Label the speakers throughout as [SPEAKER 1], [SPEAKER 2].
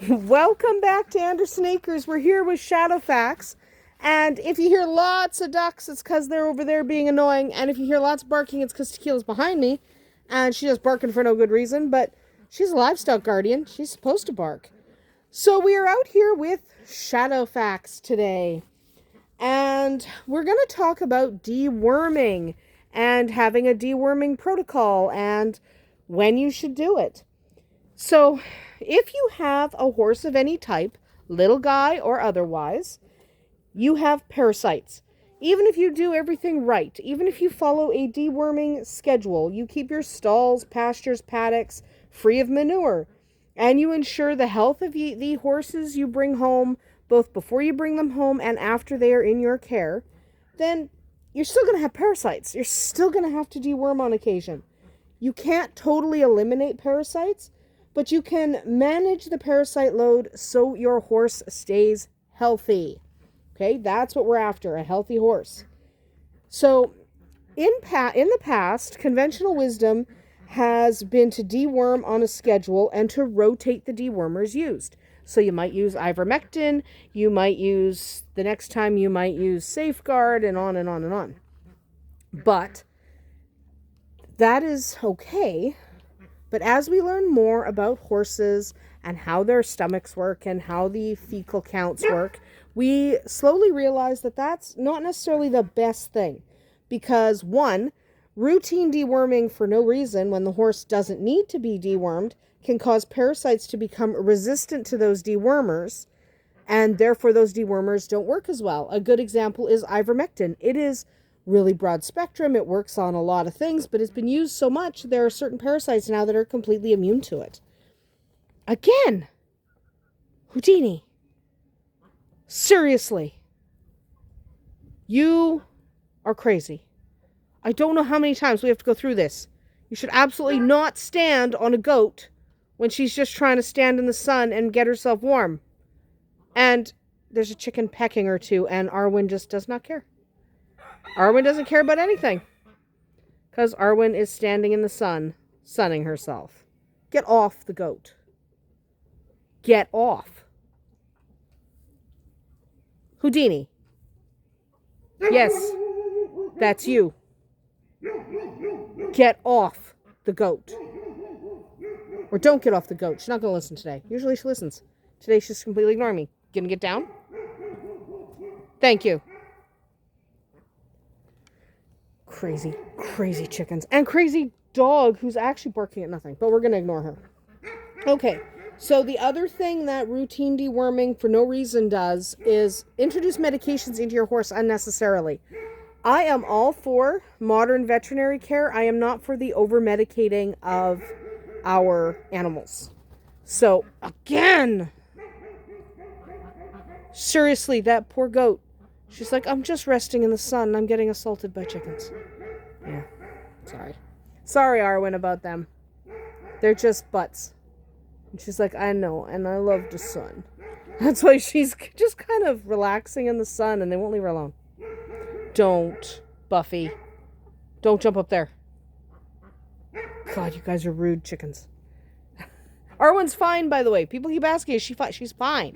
[SPEAKER 1] Welcome back to Andersen Acres. We're here with Shadow Facts. And if you hear lots of ducks, it's because they're over there being annoying. And if you hear lots of barking, it's because Tequila's behind me. And she's just barking for no good reason. But she's a livestock guardian. She's supposed to bark. So we are out here with Shadow Facts today. And we're going to talk about deworming and having a deworming protocol and when you should do it. So if you have a horse of any type, little guy or otherwise, you have parasites. Even if you do everything right, even if you follow a deworming schedule, you keep your stalls, pastures, paddocks free of manure, and you ensure the health of the horses you bring home, both before you bring them home and after they are in your care, then you're still going to have parasites. You're still going to have to deworm on occasion. You can't totally eliminate parasites, but you can manage the parasite load so your horse stays healthy. Okay, that's what we're after, a healthy horse. So in the past, conventional wisdom has been to deworm on a schedule and to rotate the dewormers used. So you might use ivermectin, you might use, the next time you might use Safeguard, and on and on and on. But that is okay. But as we learn more about horses and how their stomachs work and how the fecal counts work, we slowly realize that that's not necessarily the best thing. Because one, routine deworming for no reason when the horse doesn't need to be dewormed can cause parasites to become resistant to those dewormers, and therefore those dewormers don't work as well. A good example is ivermectin. It is really broad spectrum. It works on a lot of things, but it's been used so much, there are certain parasites now that are completely immune to it. Again, Houdini. Seriously. You are crazy. I don't know how many times we have to go through this. You should absolutely not stand on a goat when she's just trying to stand in the sun and get herself warm. And there's a chicken pecking her too, and Arwen just does not care. Arwen doesn't care about anything because Arwen is standing in the sun, sunning herself. Get off the goat. Get off. Houdini. Yes, that's you. Get off the goat. Or don't get off the goat. She's not going to listen today. Usually she listens. Today she's completely ignoring me. Gonna get down? Thank you. Crazy, crazy chickens. And crazy dog who's actually barking at nothing. But we're going to ignore her. Okay, so the other thing that routine deworming for no reason does is introduce medications into your horse unnecessarily. I am all for modern veterinary care. I am not for the over-medicating of our animals. So, again, seriously, that poor goat. She's like, I'm just resting in the sun and I'm getting assaulted by chickens. Yeah, sorry. Sorry, Arwen, about them. They're just butts. And she's like, I know, and I love the sun. That's why she's just kind of relaxing in the sun and they won't leave her alone. Don't, Buffy. Don't jump up there. God, you guys are rude chickens. Arwen's fine, by the way. People keep asking, is she fine? She's fine.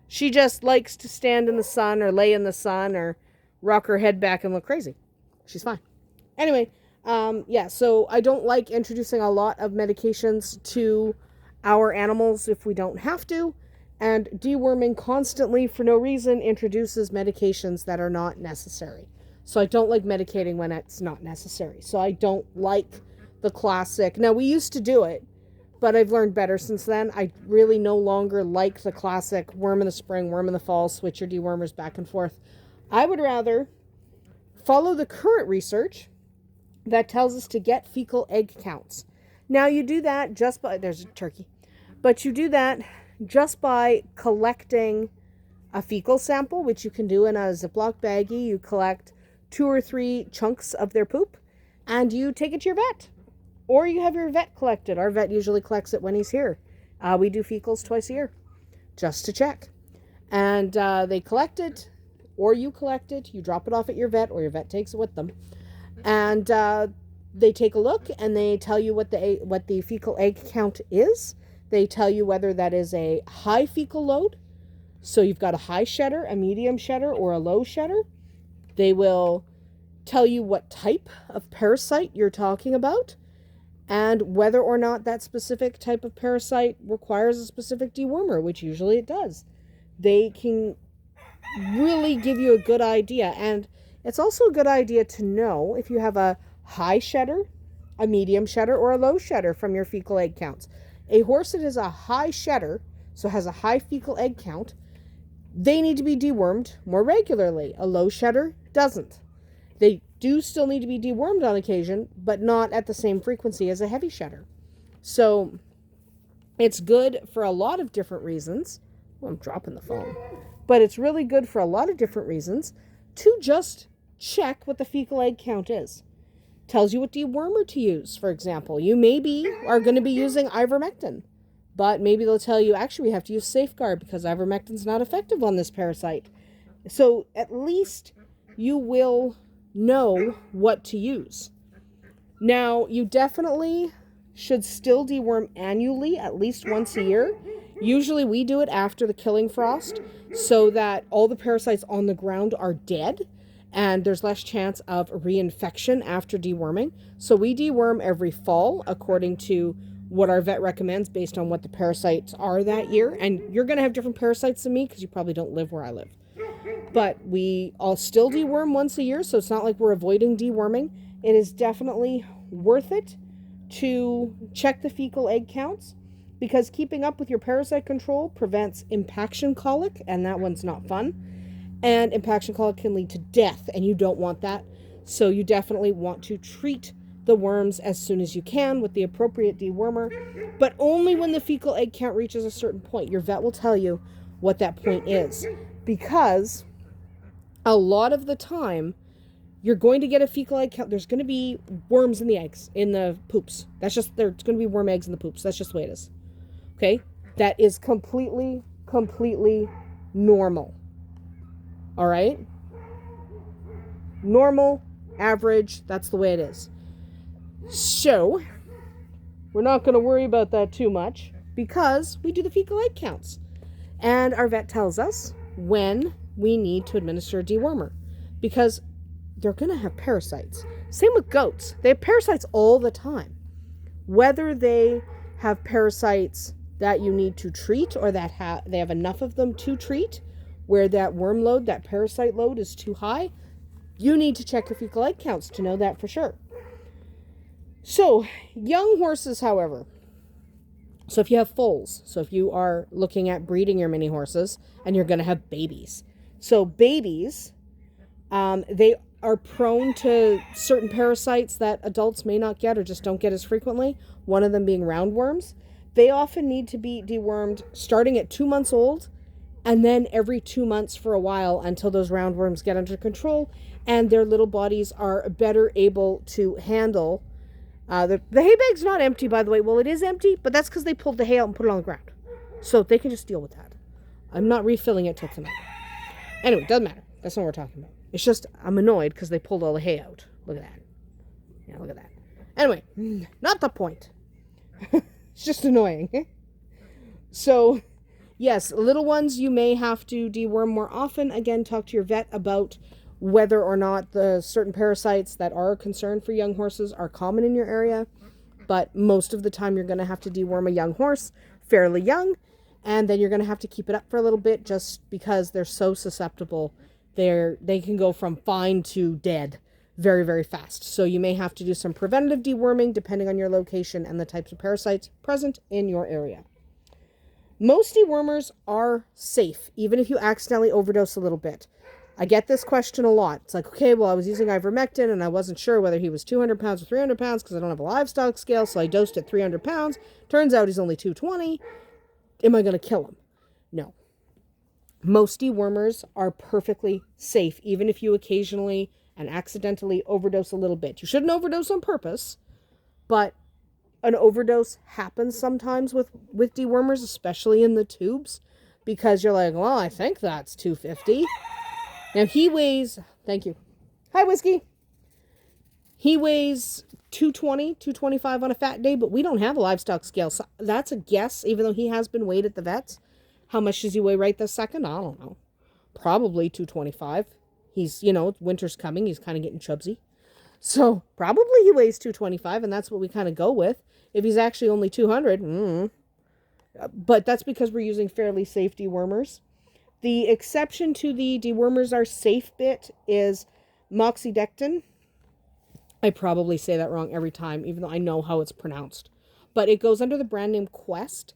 [SPEAKER 1] She just likes to stand in the sun or lay in the sun or rock her head back and look crazy. She's fine. Anyway, so I don't like introducing a lot of medications to our animals if we don't have to. And deworming constantly for no reason introduces medications that are not necessary. So I don't like medicating when it's not necessary. So I don't like the classic. Now, we used to do it, but I've learned better since then. I really no longer like the classic worm in the spring, worm in the fall, switch your dewormers back and forth. I would rather follow the current research that tells us to get fecal egg counts. Now, you do that just by, there's a turkey, but you do that just by collecting a fecal sample, which you can do in a Ziploc baggie. You collect 2 or 3 chunks of their poop, and you take it to your vet. Or you have your vet collect it. Our vet usually collects it when he's here. We do fecals twice a year, just to check. And they collect it, or you collect it. You drop it off at your vet, or your vet takes it with them. And they take a look, and they tell you what the fecal egg count is. They tell you whether that is a high fecal load. So you've got a high shedder, a medium shedder, or a low shedder. They will tell you what type of parasite you're talking about and whether or not that specific type of parasite requires a specific dewormer, which usually it does. They can really give you a good idea. And it's also a good idea to know if you have a high shedder, a medium shedder, or a low shedder from your fecal egg counts. A horse that is a high shedder, so has a high fecal egg count, they need to be dewormed more regularly. A low shedder doesn't. They do still need to be dewormed on occasion, but not at the same frequency as a heavy shedder. So it's good for a lot of different reasons. Oh, I'm dropping the phone. But it's really good for a lot of different reasons to just check what the fecal egg count is. Tells you what dewormer to use, for example. You maybe are going to be using ivermectin, but maybe they'll tell you, actually, we have to use Safeguard because ivermectin's not effective on this parasite. So at least you will know what to use. Now, you definitely should still deworm annually, at least once a year. Usually we do it after the killing frost so that all the parasites on the ground are dead and there's less chance of reinfection after deworming. So we deworm every fall according to what our vet recommends based on what the parasites are that year. And you're going to have different parasites than me because you probably don't live where I live. But we all still deworm once a year, so it's not like we're avoiding deworming. It is definitely worth it to check the fecal egg counts because keeping up with your parasite control prevents impaction colic, and that one's not fun. And impaction colic can lead to death, and you don't want that. So you definitely want to treat the worms as soon as you can with the appropriate dewormer, but only when the fecal egg count reaches a certain point. Your vet will tell you what that point is, because a lot of the time you're going to get a fecal egg count. There's going to be worms in the eggs, in the poops. There's going to be worm eggs in the poops. That's just the way it is. Okay? That is completely normal. All right? Normal, average, that's the way it is. So, we're not going to worry about that too much because we do the fecal egg counts. And our vet tells us when we need to administer a dewormer because they're going to have parasites. Same with goats. They have parasites all the time. Whether they have parasites that you need to treat or that they have enough of them to treat, where that worm load, that parasite load is too high, you need to check your fecal egg counts to know that for sure. So, young horses, however, so if you have foals, so if you are looking at breeding your mini horses and you're going to have babies. So babies, they are prone to certain parasites that adults may not get or just don't get as frequently, one of them being roundworms. They often need to be dewormed starting at 2 months old and then every 2 months for a while until those roundworms get under control and their little bodies are better able to handle. The hay bag's not empty, by the way. Well, it is empty, but that's because they pulled the hay out and put it on the ground. So they can just deal with that. I'm not refilling it till tonight. Anyway, doesn't matter. That's not what we're talking about. It's just I'm annoyed because they pulled all the hay out. Look at that. Yeah, look at that. Anyway, not the point. It's just annoying. So, yes, little ones you may have to deworm more often. Again, talk to your vet about whether or not the certain parasites that are a concern for young horses are common in your area. But most of the time you're going to have to deworm a young horse fairly young, and then you're going to have to keep it up for a little bit just because they're so susceptible. They can go from fine to dead very, very fast. So you may have to do some preventative deworming depending on your location and the types of parasites present in your area. Most dewormers are safe, even if you accidentally overdose a little bit. I get this question a lot. It's like, okay, well, I was using ivermectin and I wasn't sure whether he was 200 pounds or 300 pounds because I don't have a livestock scale, so I dosed at 300 pounds. Turns out he's only 220. Am I going to kill him? No. Most dewormers are perfectly safe, even if you occasionally and accidentally overdose a little bit. You shouldn't overdose on purpose, but an overdose happens sometimes with dewormers, especially in the tubes, because you're like, well, I think that's 250. Now he weighs, thank you. Hi, Whiskey. He weighs 220, 225 on a fat day, but we don't have a livestock scale. So that's a guess, even though he has been weighed at the vets. How much does he weigh right this second? I don't know. Probably 225. He's, winter's coming. He's kind of getting chubsy. So probably he weighs 225, and that's what we kind of go with. If he's actually only 200, but that's because we're using fairly safe dewormers. The exception to the dewormers are safe bit is moxidectin. I probably say that wrong every time, even though I know how it's pronounced. But it goes under the brand name Quest.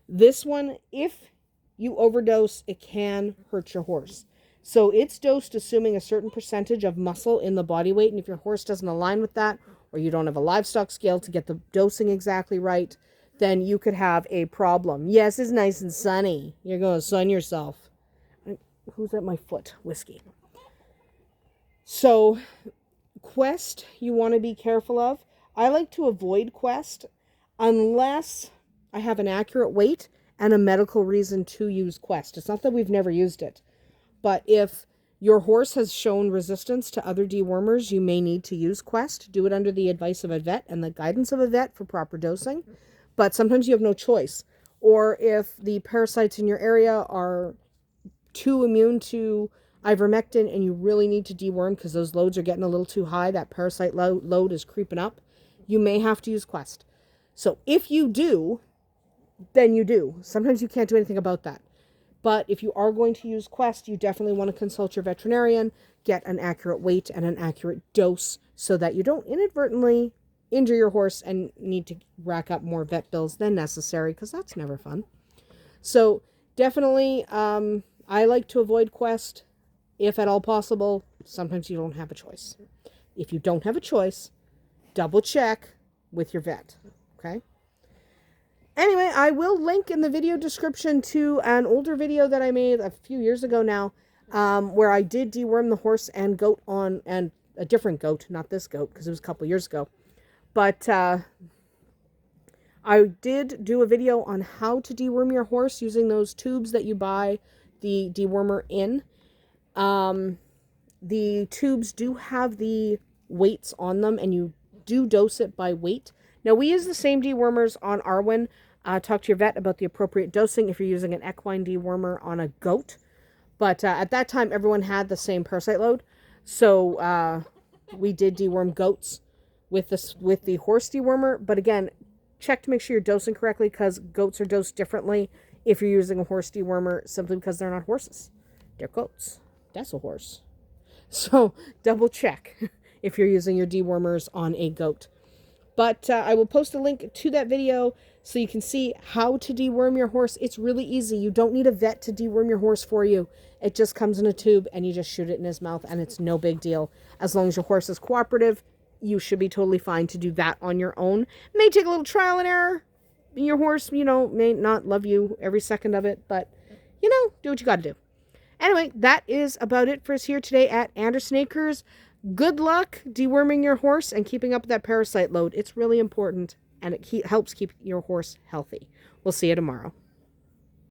[SPEAKER 1] This one, if you overdose, it can hurt your horse. So it's dosed assuming a certain percentage of muscle in the body weight. And if your horse doesn't align with that, or you don't have a livestock scale to get the dosing exactly right, then you could have a problem. Yes, it's nice and sunny. You're going to sun yourself. Who's at my foot? Whiskey. So Quest, you want to be careful of. I like to avoid Quest unless I have an accurate weight and a medical reason to use Quest. It's not that we've never used it, but if your horse has shown resistance to other dewormers, you may need to use Quest. Do it under the advice of a vet and the guidance of a vet for proper dosing. But sometimes you have no choice. Or if the parasites in your area are too immune to ivermectin and you really need to deworm because those loads are getting a little too high, that parasite load is creeping up, you may have to use Quest. So if you do, then you do. Sometimes you can't do anything about that. But if you are going to use Quest, you definitely want to consult your veterinarian, get an accurate weight and an accurate dose so that you don't inadvertently injure your horse and need to rack up more vet bills than necessary, because that's never fun. So definitely, I like to avoid Quest if at all possible. Sometimes you don't have a choice. If you don't have a choice, double check with your vet. Okay? Anyway, I will link in the video description to an older video that I made a few years ago now, where I did deworm the horse and goat on, and a different goat, not this goat, because it was a couple years ago. But I did do a video on how to deworm your horse using those tubes that you buy the dewormer in. The tubes do have the weights on them, and you do dose it by weight. Now, we use the same dewormers on Arwen. Talk to your vet about the appropriate dosing if you're using an equine dewormer on a goat. But at that time, everyone had the same parasite load. So we did deworm goats with the horse dewormer. But again, check to make sure you're dosing correctly, because goats are dosed differently if you're using a horse dewormer, simply because they're not horses. They're goats. That's a horse. So double check if you're using your dewormers on a goat. But I will post a link to that video so you can see how to deworm your horse. It's really easy. You don't need a vet to deworm your horse for you. It just comes in a tube and you just shoot it in his mouth, and it's no big deal. As long as your horse is cooperative, you should be totally fine to do that on your own. It may take a little trial and error. Your horse, may not love you every second of it, but, do what you got to do. Anyway, that is about it for us here today at Andersen Acres. Good luck deworming your horse and keeping up with that parasite load. It's really important, and it helps keep your horse healthy. We'll see you tomorrow.